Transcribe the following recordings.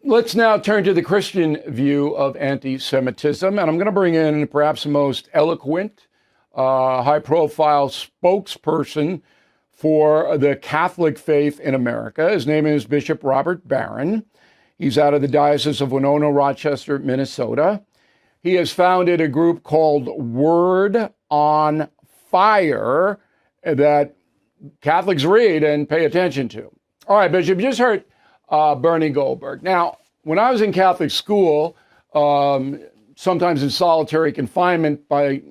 Let's now turn to the Christian view of anti-Semitism, and I'm going to bring in perhaps the most eloquent, high-profile spokesperson for the Catholic faith in America. His name is Bishop Robert Barron. He's out of the Diocese of Winona, Rochester, Minnesota. He has founded a group called Word on Fire that Catholics read and pay attention to. All right, Bishop, you just heard Bernie Goldberg. Now, when I was in Catholic school, sometimes in solitary confinement by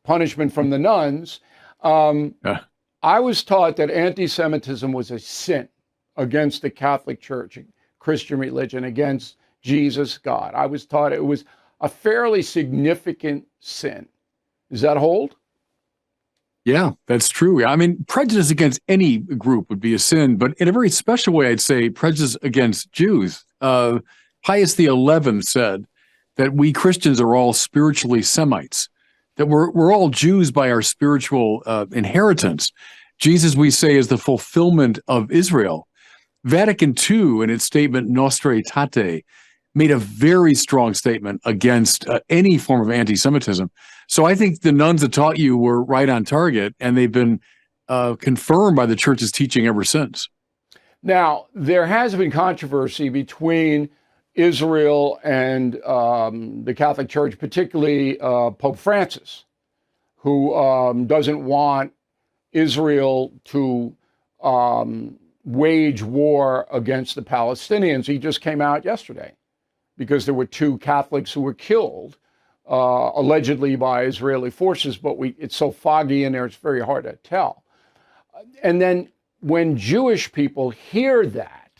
punishment from the nuns, I was taught that anti-Semitism was a sin against the Catholic Church, Christian religion, against Jesus, God. I was taught it was a fairly significant sin. Does that hold? Yeah, that's true. I mean, prejudice against any group would be a sin, but in a very special way, I'd say prejudice against Jews. Pius XI said that we Christians are all spiritually Semites, that we're all Jews by our spiritual inheritance. Jesus, we say, is the fulfillment of Israel. Vatican II, in its statement Nostra Aetate, made a very strong statement against any form of anti-Semitism. So I think the nuns that taught you were right on target, and they've been confirmed by the church's teaching ever since. Now, there has been controversy between Israel and the Catholic Church, particularly Pope Francis, who doesn't want Israel to wage war against the Palestinians. He just came out yesterday because there were 2 Catholics who were killed, allegedly by Israeli forces, but it's so foggy in there, it's very hard to tell. And then when Jewish people hear that,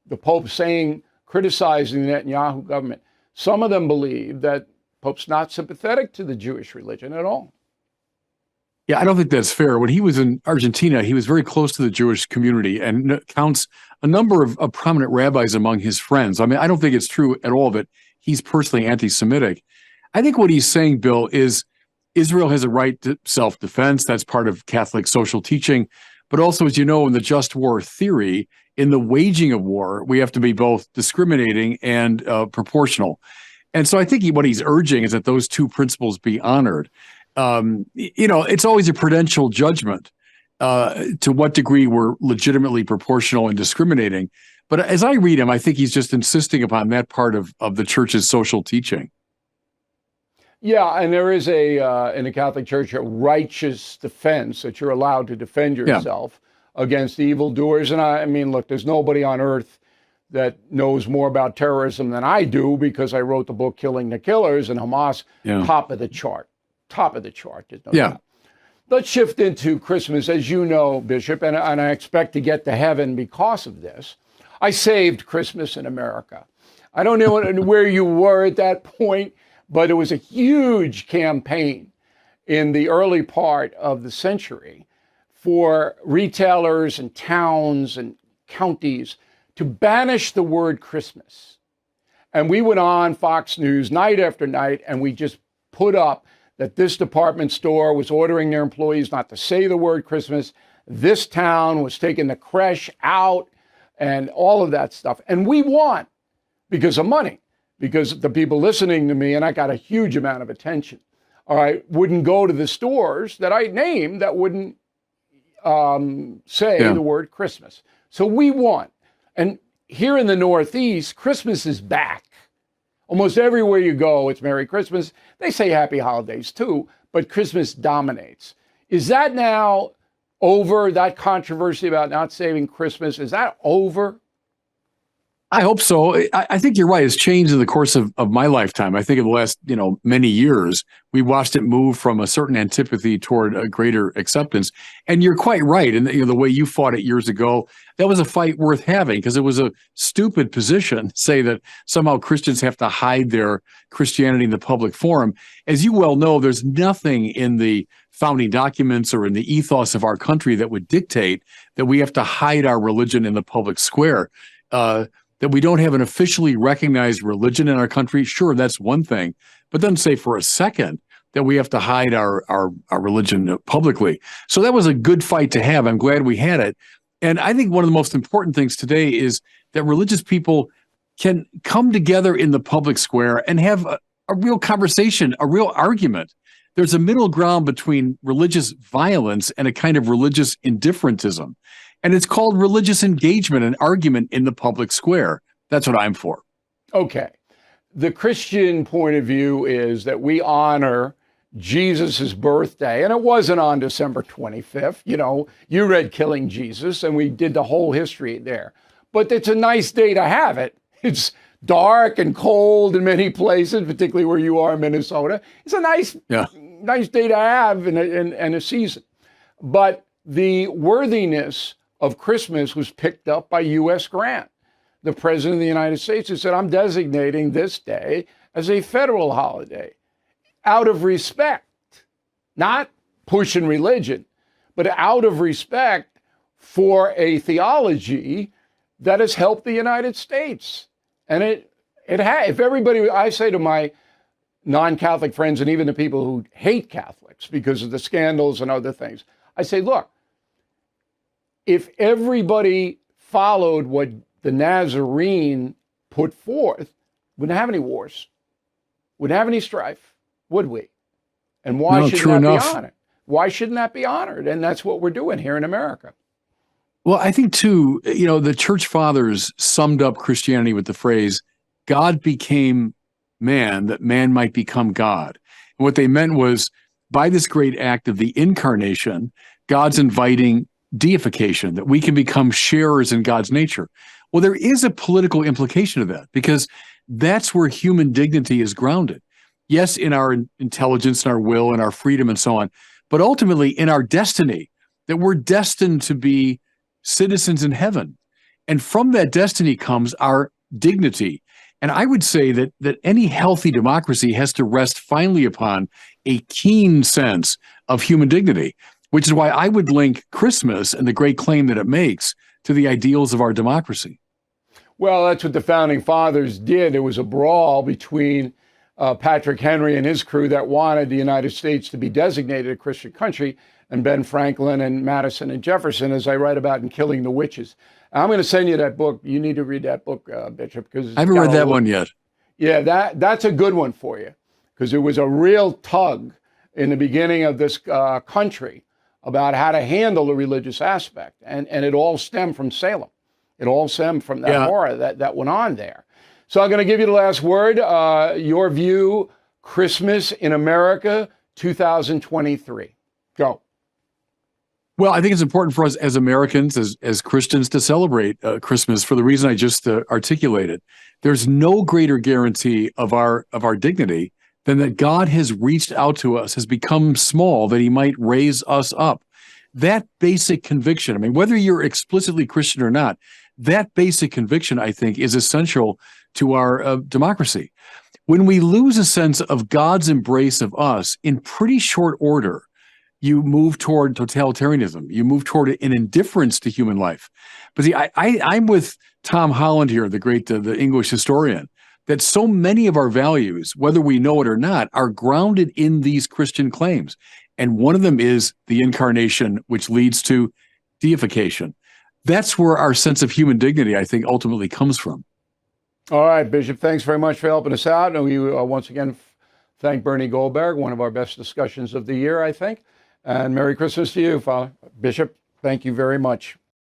the Pope criticizing the Netanyahu government, some of them believe that Pope's not sympathetic to the Jewish religion at all. Yeah, I don't think that's fair. When he was in Argentina, he was very close to the Jewish community and counts a number of prominent rabbis among his friends. I mean, I don't think it's true at all that he's personally anti-Semitic. I think what he's saying, Bill, is Israel has a right to self-defense. That's part of Catholic social teaching. But also, as you know, in the just war theory, in the waging of war, we have to be both discriminating and proportional. And so I think what he's urging is that those 2 principles be honored. It's always a prudential judgment to what degree we're legitimately proportional and discriminating. But as I read him, I think he's just insisting upon that part of the church's social teaching. Yeah, and there is in the Catholic Church, a righteous defense that you're allowed to defend yourself against evildoers. And I mean, look, there's nobody on earth that knows more about terrorism than I do because I wrote the book Killing the Killers, and Hamas, top of the chart. There's no doubt. Let's shift into Christmas. As you know, Bishop, and I expect to get to heaven because of this. I saved Christmas in America. I don't know where you were at that point, but it was a huge campaign in the early part of the century for retailers and towns and counties to banish the word Christmas. And we went on Fox News night after night, and we just put up that this department store was ordering their employees not to say the word Christmas. This town was taking the creche out and all of that stuff. And we won because of money, because the people listening to me, and I got a huge amount of attention, all right, wouldn't go to the stores that I named that wouldn't say the word Christmas. So we won. And here in the Northeast, Christmas is back. Almost everywhere you go, it's Merry Christmas. They say Happy Holidays too, but Christmas dominates. Is that now over, that controversy about not saving Christmas? Is that over? I hope so. I think you're right. It's changed in the course of my lifetime. I think in the last, many years, we watched it move from a certain antipathy toward a greater acceptance. And you're quite right. And the way you fought it years ago, that was a fight worth having because it was a stupid position to say that somehow Christians have to hide their Christianity in the public forum. As you well know, there's nothing in the founding documents or in the ethos of our country that would dictate that we have to hide our religion in the public square. That we don't have an officially recognized religion in our country, sure, that's one thing. But then say for a second that we have to hide our religion publicly. So that was a good fight to have. I'm glad we had it. And I think one of the most important things today is that religious people can come together in the public square and have a real conversation, a real argument. There's a middle ground between religious violence and a kind of religious indifferentism. And it's called religious engagement and argument in the public square. That's what I'm for. Okay. The Christian point of view is that we honor Jesus's birthday, and it wasn't on December 25th. You know, you read Killing Jesus, and we did the whole history there. But it's a nice day to have it. It's dark and cold in many places, particularly where you are in Minnesota. It's a nice day to have in a season. But the worthiness of Christmas was picked up by U.S. Grant, the President of the United States, who said, I'm designating this day as a federal holiday out of respect, not pushing religion, but out of respect for a theology that has helped the United States. And if everybody, I say to my non-Catholic friends and even the people who hate Catholics because of the scandals and other things, I say, look, if everybody followed what the Nazarene put forth, we wouldn't have any wars, wouldn't have any strife, would we? And why shouldn't that be honored? Why shouldn't that be honored? And that's what we're doing here in America. Well, I think too, you know, the church fathers summed up Christianity with the phrase, God became man that man might become God. And what they meant was, by this great act of the incarnation, God's inviting deification, that we can become sharers in God's nature. Well, there is a political implication of that, because that's where human dignity is grounded. Yes, in our intelligence and our will and our freedom and so on, but ultimately in our destiny, that we're destined to be citizens in heaven. And from that destiny comes our dignity. And I would say that any healthy democracy has to rest finally upon a keen sense of human dignity, which is why I would link Christmas and the great claim that it makes to the ideals of our democracy. Well, that's what the founding fathers did. It was a brawl between Patrick Henry and his crew that wanted the United States to be designated a Christian country, and Ben Franklin and Madison and Jefferson, as I write about in Killing the Witches. I'm going to send you that book. You need to read that book, Bishop, because I haven't read that one yet. Yeah, that's a good one for you, because it was a real tug in the beginning of this country about how to handle the religious aspect, and it all stemmed from Salem. It all stemmed from that horror that went on there. So I'm going to give you the last word. Your view, Christmas in America, 2023. Go. Well, I think it's important for us as Americans, as Christians, to celebrate Christmas for the reason I just articulated. There's no greater guarantee of our dignity than that God has reached out to us, has become small, that he might raise us up. That basic conviction, I mean, whether you're explicitly Christian or not, that basic conviction, I think, is essential to our democracy. When we lose a sense of God's embrace of us in pretty short order, you move toward totalitarianism. You move toward an indifference to human life. But see, I'm with Tom Holland here, the great the English historian, that so many of our values, whether we know it or not, are grounded in these Christian claims. And one of them is the incarnation, which leads to deification. That's where our sense of human dignity, I think, ultimately comes from. All right, Bishop, thanks very much for helping us out. And we once again thank Bernie Goldberg, one of our best discussions of the year, I think. And Merry Christmas to you, Father. Bishop, thank you very much.